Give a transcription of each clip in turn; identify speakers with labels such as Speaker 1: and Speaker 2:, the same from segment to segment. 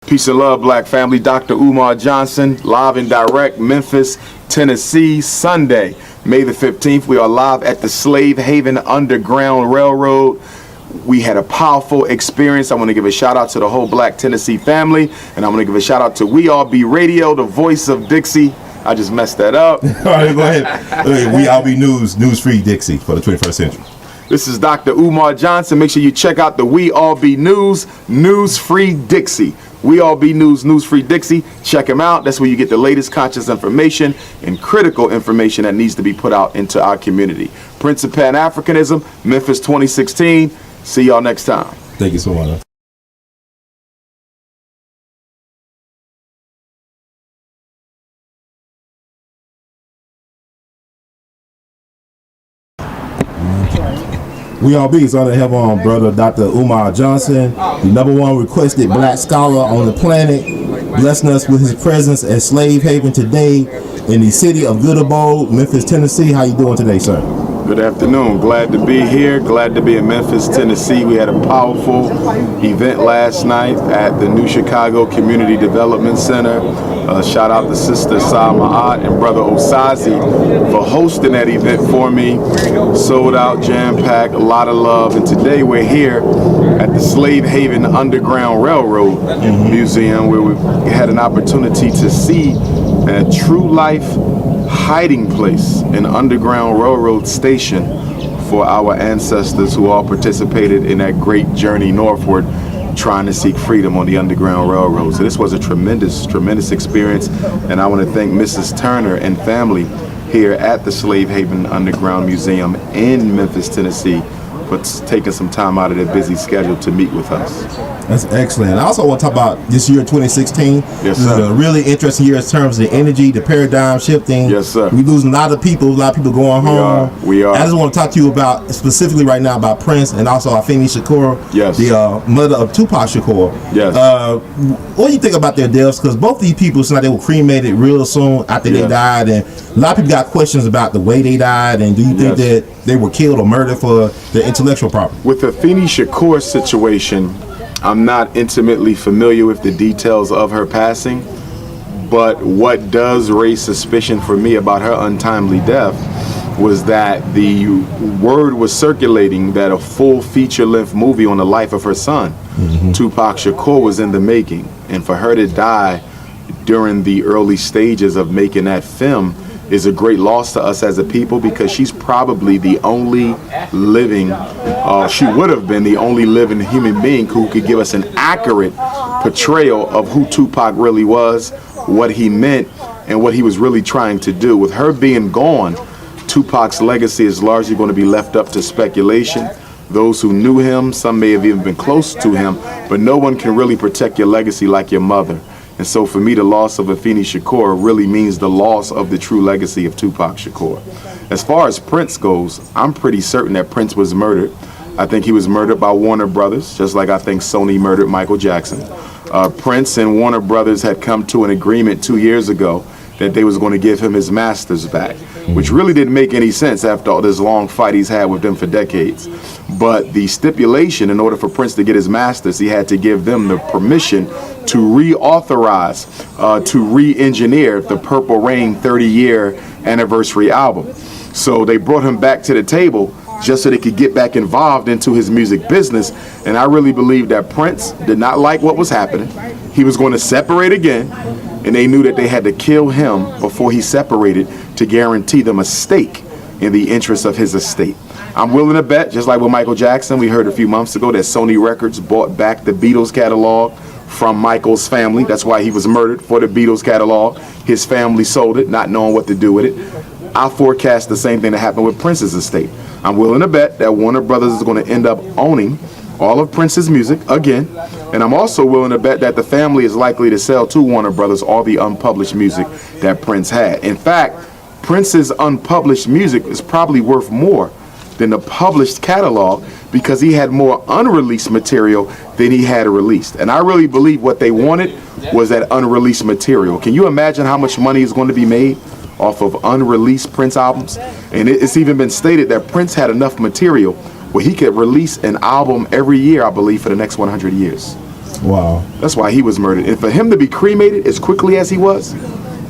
Speaker 1: Peace and love, black family. Dr. Umar Johnson, live and direct, Memphis, Tennessee, Sunday, May the 15th. We are live at the Slave Haven Underground Railroad. We had a powerful experience. I want to give a shout out to the whole Black Tennessee family, and I want to give a shout out to We All Be Radio, the voice of Dixie. I just messed that up.
Speaker 2: All right, go ahead. We All Be News Free Dixie for the 21st century.
Speaker 1: This is Dr. Umar Johnson. Make sure you check out the We All Be News Free Dixie. We All Be News Free Dixie. Check him out. That's where you get the latest conscious information and critical information that needs to be put out into our community. PrINce of Pan-Africanism, Memphis 2016. See y'all next time.
Speaker 2: Thank you so much. We All Be is honored to have on brother Dr. Umar Johnson, the #1 requested black scholar on the planet, blessing us with his presence at Slave Haven today in the city of Good Abode, Memphis, Tennessee. How you doing today, sir?
Speaker 1: Good afternoon. Glad to be here. Glad to be in Memphis, Tennessee. We had a powerful event last night at the New Chicago Community Development Center. Shout out to Sister Salma and Brother Osazi for hosting that event for me. Sold out, jam-packed, a lot of love. And today we're here at the Slave Haven Underground Railroad Museum, where we had an opportunity to see a true life hiding place, an underground railroad station for our ancestors who all participated in that great journey northward, trying to seek freedom on the Underground Railroad. So this was a tremendous experience, and I want to thank Mrs. Turner and family here at the Slave Haven Underground Museum in Memphis, Tennessee, for taking some time out of their busy schedule to meet with us.
Speaker 2: That's excellent. I also want to talk about this year, 2016.
Speaker 1: Yes,
Speaker 2: this
Speaker 1: sir.
Speaker 2: is a really interesting year in terms of the energy, the paradigm shifting.
Speaker 1: Yes, sir.
Speaker 2: We losing a lot of people going home.
Speaker 1: We are.
Speaker 2: I just want to talk to you about, specifically right now, about PrINce and also Afeni Shakur,
Speaker 1: yes,
Speaker 2: the mother of Tupac Shakur.
Speaker 1: Yes.
Speaker 2: What do you think about their deaths? Because both these people, seem like they were cremated real soon after they died, and a lot of people got questions about the way they died, and do you think that they were killed or murdered for their intellectual property?
Speaker 1: With the Afeni Shakur situation, I'm not intimately familiar with the details of her passing, but what does raise suspicion for me about her untimely death was that the word was circulating that a full feature-length movie on the life of her son, Tupac Shakur, was in the making. And for her to die during the early stages of making that film is a great loss to us as a people, because she's probably the only living, she would have been the only living human being who could give us an accurate portrayal of who Tupac really was, what he meant, and what he was really trying to do. With her being gone, Tupac's legacy is largely going to be left up to speculation. Those who knew him, some may have even been close to him, but no one can really protect your legacy like your mother. And so for me, the loss of Afeni Shakur really means the loss of the true legacy of Tupac Shakur. As far as PrINce goes, I'm pretty certain that PrINce was murdered. I think he was murdered by Warner Brothers, just like I think Sony murdered Michael Jackson. PrINce and Warner Brothers had come to an agreement 2 years ago that they was going to give him his masters back, which really didn't make any sense after all this long fight he's had with them for decades. But the stipulation, in order for PrINce to get his masters, he had to give them the permission to reauthorize, to re-engineer the Purple Rain 30-year anniversary album. So they brought him back to the table just so they could get back involved into his music business. And I really believe that PrINce did not like what was happening. He was going to separate again, and they knew that they had to kill him before he separated to guarantee them a stake in the interest of his estate. I'm willing to bet, just like with Michael Jackson, we heard a few months ago that Sony Records bought back the Beatles catalog from Michael's family. That's why he was murdered, for the Beatles catalog. His family sold it, not knowing what to do with it. I forecast the same thing that happened with PrINce's estate. I'm willing to bet that Warner Brothers is going to end up owning all of PrINce's music again, and I'm also willing to bet that the family is likely to sell to Warner Brothers all the unpublished music that PrINce had. In fact, PrINce's unpublished music is probably worth more than the published catalog, because he had more unreleased material than he had released. And I really believe what they wanted was that unreleased material. Can you imagine how much money is going to be made off of unreleased PrINce albums? And it's even been stated that PrINce had enough material where he could release an album every year, I believe, for the next 100 years.
Speaker 2: Wow.
Speaker 1: That's why he was murdered. And for him to be cremated as quickly as he was,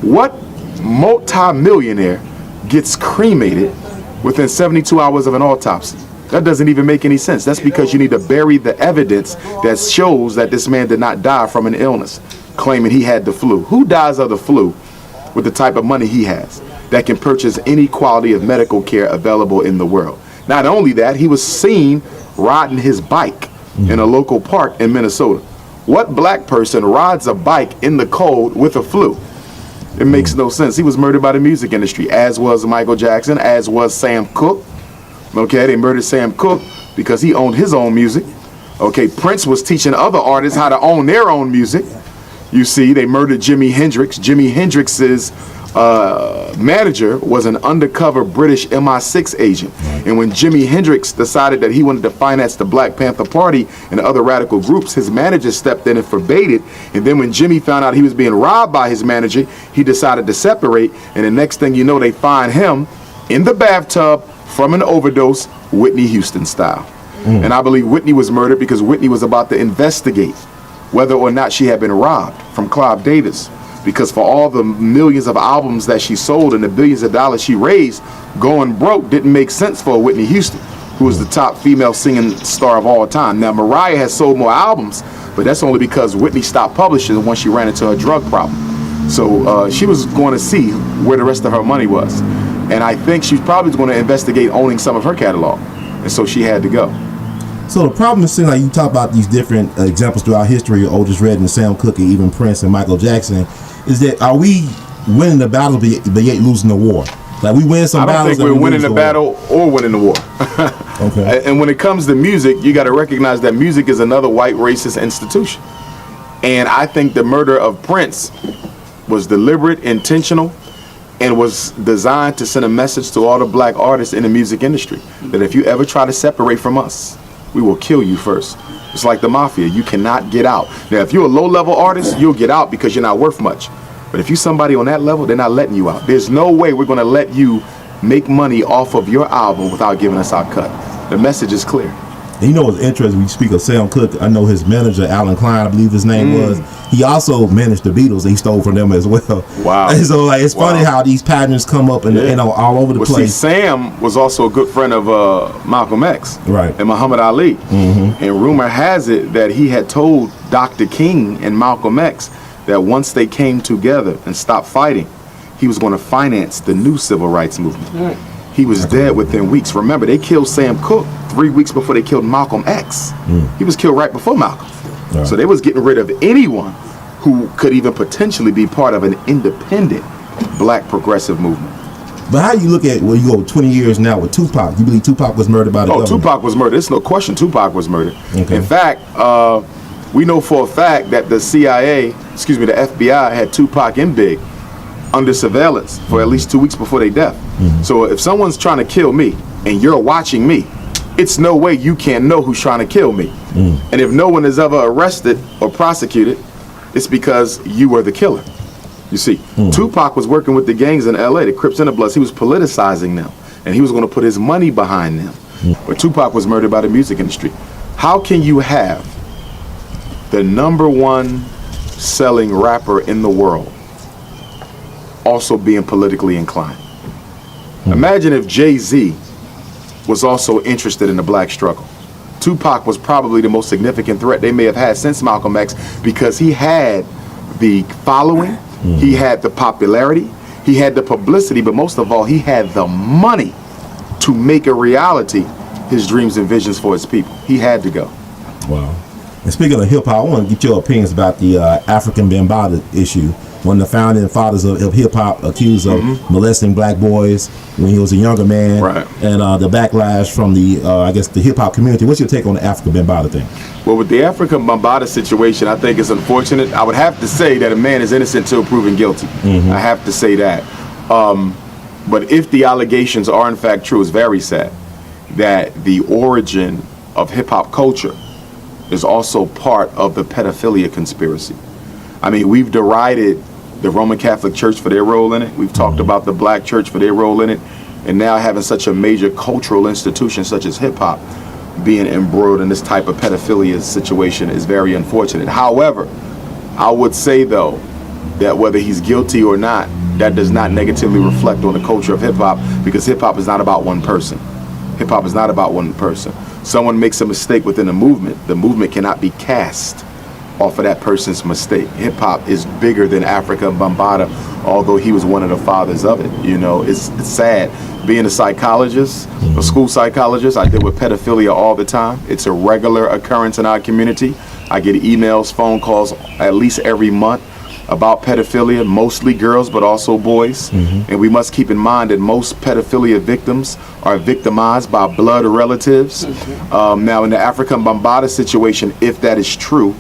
Speaker 1: what multi-millionaire gets cremated within 72 hours of an autopsy? That doesn't even make any sense. That's because you need to bury the evidence that shows that this man did not die from an illness, claiming he had the flu. Who dies of the flu with the type of money he has that can purchase any quality of medical care available in the world? Not only that, he was seen riding his bike in a local park in Minnesota. What black person rides a bike in the cold with a flu? It makes no sense. He was murdered by the music industry, as was Michael Jackson, as was Sam Cooke. Okay, they murdered Sam Cooke because he owned his own music. Okay, PrINce was teaching other artists how to own their own music. You see, they murdered Jimi Hendrix. Jimi Hendrix's manager was an undercover British MI6 agent. And when Jimi Hendrix decided that he wanted to finance the Black Panther Party and other radical groups, his manager stepped in and forbade it. And then when Jimmy found out he was being robbed by his manager, he decided to separate. And the next thing you know, they find him in the bathtub from an overdose, Whitney Houston style. And I believe Whitney was murdered because Whitney was about to investigate whether or not she had been robbed from Clive Davis. Because for all the millions of albums that she sold and the billions of dollars she raised, going broke didn't make sense for Whitney Houston, who was the top female singing star of all time. Now, Mariah has sold more albums, but that's only because Whitney stopped publishing once she ran into her drug problem. So she was going to see where the rest of her money was. And I think she's probably going to investigate owning some of her catalog. And so she had to go.
Speaker 2: So the problem is, like you talk about these different examples throughout history, Otis Redding, Sam Cooke, even PrINce and Michael Jackson, is that are we winning the battle but yet losing the war? Like we win some battles.
Speaker 1: I don't think we're winning the battle or winning the war.
Speaker 2: Okay.
Speaker 1: And when it comes to music, you got to recognize that music is another white racist institution. And I think the murder of PrINce was deliberate, intentional, and was designed to send a message to all the black artists in the music industry that if you ever try to separate from us, we will kill you first. It's like the mafia. You cannot get out. Now, if you're a low-level artist, you'll get out because you're not worth much. But if you're somebody on that level, they're not letting you out. There's no way we're going to let you make money off of your album without giving us our cut. The message is clear.
Speaker 2: And you know what's interesting, when you speak of Sam Cooke, I know his manager, A.L.L, I believe his name was, he also managed the Beatles, and he stole from them as well.
Speaker 1: Wow.
Speaker 2: And so like, it's funny how these patterns come up and you know, all over the place.
Speaker 1: See, Sam was also a good friend of Malcolm X
Speaker 2: and
Speaker 1: Muhammad Ali. And rumor has it that he had told Dr. King and Malcolm X that once they came together and stopped fighting, he was going to finance the new civil rights movement. He was dead within weeks. Remember, they killed Sam Cooke 3 weeks before they killed Malcolm X. He was killed right before Malcolm. So they was getting rid of anyone who could even potentially be part of an independent black progressive movement.
Speaker 2: But how you look at, well, you go 20 years now with Tupac. You believe Tupac was murdered by the government?
Speaker 1: Tupac was murdered. There's no question Tupac was murdered.
Speaker 2: Okay.
Speaker 1: In fact, we know for a fact that the CIA, excuse me, the FBI had Tupac and Big under surveillance for at least 2 weeks before their death. So if someone's trying to kill me and you're watching me, it's no way you can't know who's trying to kill me. And if no one is ever arrested or prosecuted, it's because you were the killer. You see, Tupac was working with the gangs in L.A., the Crips and the Bloods. He was politicizing them, and he was going to put his money behind them. But Tupac was murdered by the music industry. How can you have the #1 selling rapper in the world also being politically inclined? Imagine if Jay-Z was also interested in the black struggle. Tupac was probably the most significant threat they may have had since Malcolm X, because he had the following, he had the popularity, he had the publicity, but most of all, he had the money to make a reality his dreams and visions for his people. He had to go.
Speaker 2: Wow. And speaking of hip-hop, I want to get your opinions about the Afrika Bambaataa issue. One of the founding fathers of hip-hop accused of molesting black boys when he was a younger man, and the backlash from the, I guess, the hip-hop community. What's your take on the Afrika Bambaataa thing?
Speaker 1: Well, with the Afrika Bambaataa situation, I think it's unfortunate. I would have to say that a man is innocent until proven guilty. I have to say that. But if the allegations are in fact true, it's very sad that the origin of hip-hop culture is also part of the pedophilia conspiracy. I mean, we've derided the Roman Catholic Church for their role in it. We've talked about the black church for their role in it. And now having such a major cultural institution such as hip-hop, being embroiled in this type of pedophilia situation is very unfortunate. However, I would say though that whether he's guilty or not, that does not negatively reflect on the culture of hip-hop, because hip-hop is not about one person. Hip-hop is not about one person. Someone makes a mistake within the movement cannot be cast off of that person's mistake. Hip-hop is bigger than Afrika Bambaataa, although he was one of the fathers of it. You know, it's sad. Being a psychologist, a school psychologist, I deal with pedophilia all the time. It's a regular occurrence in our community. I get emails, phone calls at least every month about pedophilia, mostly girls, but also boys. And we must keep in mind that most pedophilia victims are victimized by blood relatives. Now, in the Afrika Bambaataa situation, if that is true,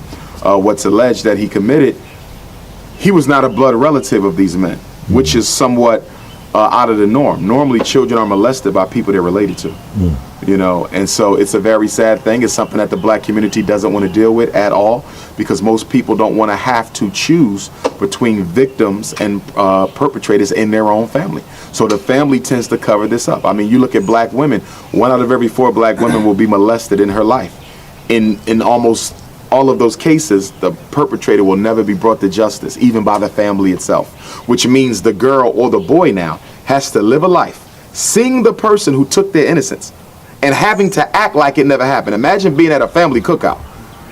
Speaker 1: what's alleged that he committed, he was not a blood relative of these men, which is somewhat out of the norm. Normally, children are molested by people they're related to, you know, and so it's a very sad thing. It's something that the black community doesn't want to deal with at all, because most people don't want to have to choose between victims and perpetrators in their own family. So the family tends to cover this up. I mean, you look at black women, 1 out of every 4 black women will be molested in her life. In almost all of those cases, the perpetrator will never be brought to justice, even by the family itself, which means the girl or the boy now has to live a life seeing the person who took their innocence and having to act like it never happened. Imagine being at a family cookout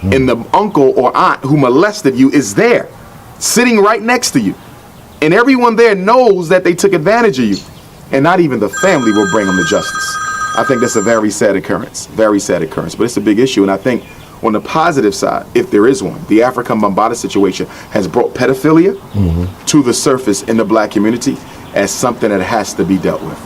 Speaker 1: and the uncle or aunt who molested you is there, sitting right next to you, and everyone there knows that they took advantage of you, and not even the family will bring them to justice. I think that's a very sad occurrence, but it's a big issue. And I think on the positive side, if there is one, the Afrika Bambaataa situation has brought pedophilia to the surface in the black community as something that has to be dealt with.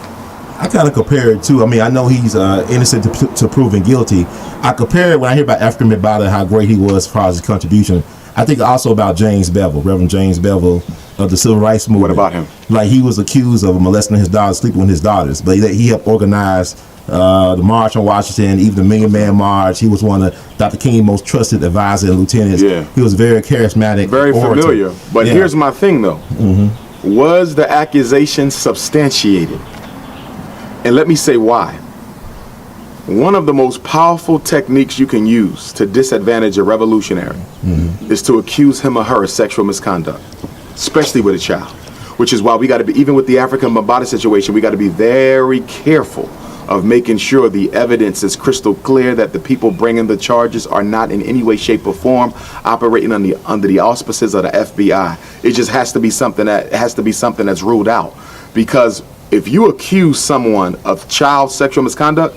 Speaker 2: I kind of compare it to, I mean, I know he's innocent to proven guilty. I compare it when I hear about Afrika Bambaataa, how great he was as far as his contribution. I think also about James Bevel, Reverend James Bevel of the Civil Rights Movement.
Speaker 1: What about him?
Speaker 2: Like, he was accused of molesting his daughters, sleeping with his daughters, but he helped organize the March on Washington, even the Million Man March. He was one of Dr. King's most trusted advisors and lieutenants. Yeah. He was very charismatic.
Speaker 1: Very familiar. But here's my thing, though. Was the accusation substantiated? And let me say why. One of the most powerful techniques you can use to disadvantage a revolutionary is to accuse him or her of sexual misconduct, especially with a child, which is why we got to be, even with the Afrika Bambaataa situation, we got to be very careful of making sure the evidence is crystal clear, that the people bringing the charges are not in any way, shape, or form operating under the auspices of the FBI. It just has to be something that's ruled out, because if you accuse someone of child sexual misconduct,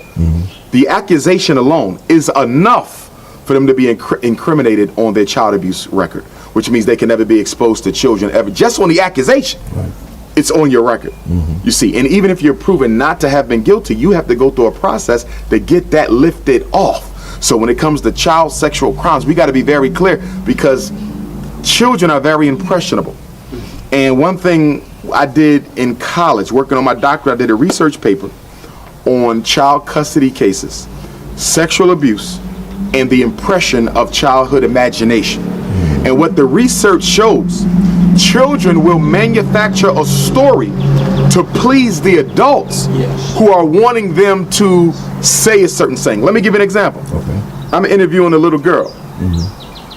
Speaker 1: the accusation alone is enough for them to be incriminated on their child abuse record, which means they can never be exposed to children ever, just on the accusation. It's on your record. You see, and even if you're proven not to have been guilty, you have to go through a process to get that lifted off. So when it comes to child sexual crimes, we got to be very clear, because children are very impressionable. And one thing I did in college, working on my doctorate, I did a research paper on child custody cases, sexual abuse, and the impression of childhood imagination. And what the research shows, children will manufacture a story to please the adults who are wanting them to say a certain thing. Let me give you an example. I'm interviewing a little girl,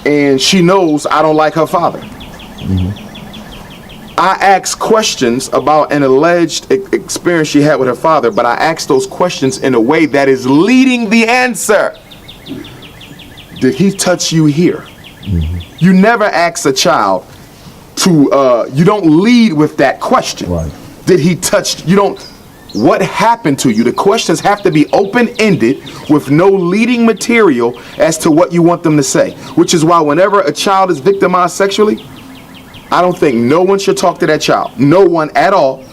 Speaker 1: and she knows I don't like her father. I ask questions about an alleged experience she had with her father, but I ask those questions in a way that is leading the answer. Did he touch you here? You never ask a child to, you don't lead with that question. Did he touch, you don't, what happened to you? The questions have to be open-ended with no leading material as to what you want them to say, which is why whenever a child is victimized sexually, I don't think no one should talk to that child, no one at all,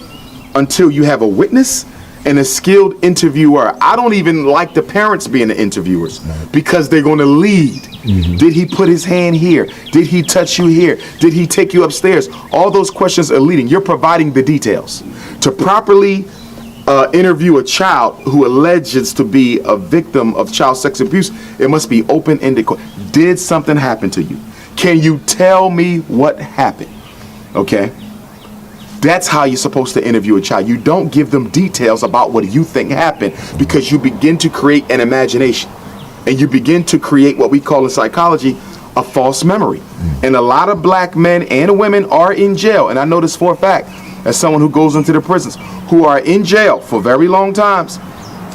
Speaker 1: until you have a witness and a skilled interviewer. I don't even like the parents being the interviewers, because they're going to lead. Did he put his hand here? Did he touch you here? Did he take you upstairs? All those questions are leading. You're providing the details. To properly interview a child who alleges to be a victim of child sex abuse, it must be open-ended. Did something happen to you? Can you tell me what happened? Okay? That's how you're supposed to interview a child. You don't give them details about what you think happened, because you begin to create an imagination. And you begin to create what we call in psychology a false memory. And a lot of black men and women are in jail. And I know this for a fact, as someone who goes into the prisons, who are in jail for very long times,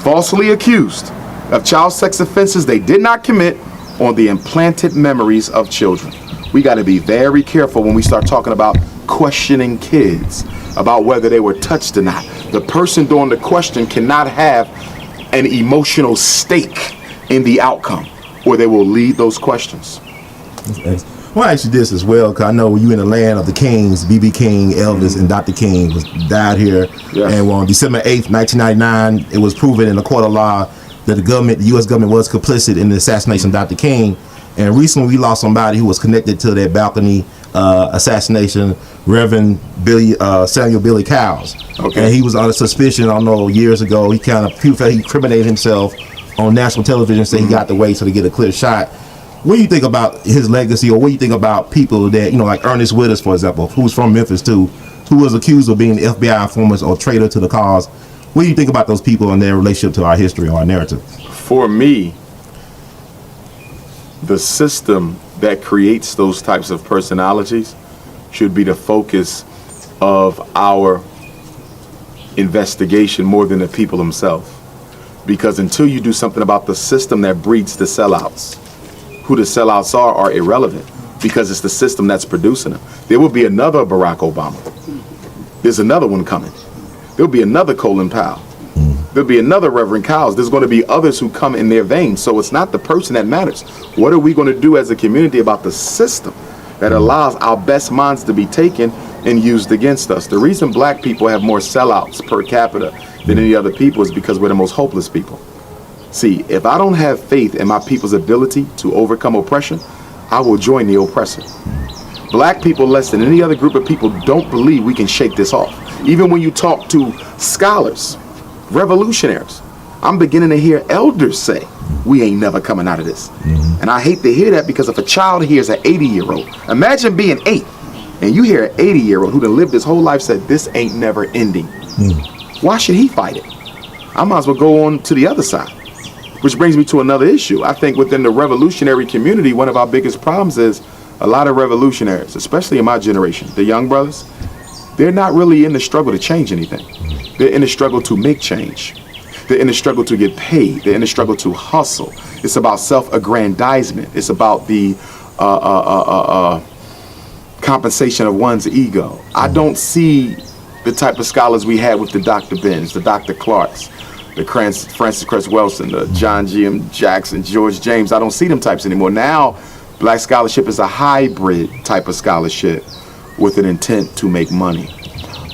Speaker 1: falsely accused of child sex offenses they did not commit on the implanted memories of children. We got to be very careful when we start talking about questioning kids about whether they were touched or not. The person doing the question cannot have an emotional stake in the outcome, or they will lead those questions.
Speaker 2: Well, I ask you this as well, because I know you in the land of the kings, B.B. King, Elvis, and Dr. King died here.
Speaker 1: Yes.
Speaker 2: And on December 8th, 1999, it was proven in the court of law that the U.S. government was complicit in the assassination of Dr. King. And recently we lost somebody who was connected to that balcony assassination, Reverend Samuel Billy Cowles.
Speaker 1: Okay.
Speaker 2: And he was under suspicion, I don't know, years ago. He people felt he incriminated himself on national television, saying he got the way so to get a clear shot. What do you think about his legacy, or what do you think about people that, like Ernest Withers, for example, who's from Memphis too, who was accused of being FBI informant or traitor to the cause? What do you think about those people and their relationship to our history or our narrative?
Speaker 1: For me, the system that creates those types of personalities should be the focus of our investigation more than the people themselves. Because until you do something about the system that breeds the sellouts, who the sellouts are irrelevant, because it's the system that's producing them. There will be another Barack Obama. There's another one coming. There'll be another Colin Powell. There'll be another Reverend Cowles. There's going to be others who come in their vein. So it's not the person that matters. What are we going to do as a community about the system that allows our best minds to be taken and used against us? The reason black people have more sellouts per capita than any other people is because we're the most hopeless people. See, if I don't have faith in my people's ability to overcome oppression, I will join the oppressor. Black people, less than any other group of people, don't believe we can shake this off. Even when you talk to scholars, revolutionaries, I'm beginning to hear elders say, we ain't never coming out of this. And I hate to hear that, because if a child hears an 80-year-old, imagine being 8, and you hear an 80-year-old who done lived his whole life said, this ain't never ending. Why should he fight it? I might as well go on to the other side. Which brings me to another issue. I think within the revolutionary community, one of our biggest problems is a lot of revolutionaries, especially in my generation, the young brothers, they're not really in the struggle to change anything. They're in the struggle to make change. They're in the struggle to get paid. They're in the struggle to hustle. It's about self-aggrandizement. It's about the compensation of one's ego. I don't see the type of scholars we had with the Dr. Benz, the Dr. Clarks, the Francis Cress Welsing, the John G. M. Jackson, George James. I don't see them types anymore. Now, black scholarship is a hybrid type of scholarship with an intent to make money.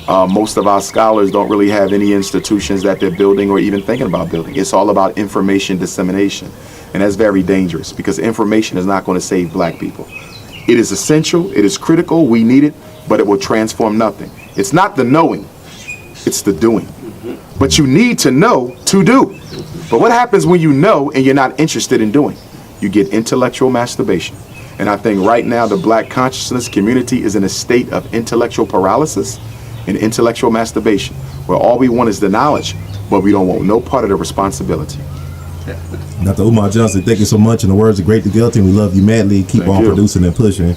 Speaker 1: Most of our scholars don't really have any institutions that they're building or even thinking about building. It's all about information dissemination. And that's very dangerous, because information is not going to save black people. It is essential, it is critical, we need it, but it will transform nothing. It's not the knowing, it's the doing. But you need to know to do. But what happens when you know and you're not interested in doing? You get intellectual masturbation. And I think right now the black consciousness community is in a state of intellectual paralysis and intellectual masturbation, where all we want is the knowledge, but we don't want no part of the responsibility.
Speaker 2: Dr. Umar Johnson, thank you so much. In the words of Great the Guilty, we love you madly. Keep on producing and pushing.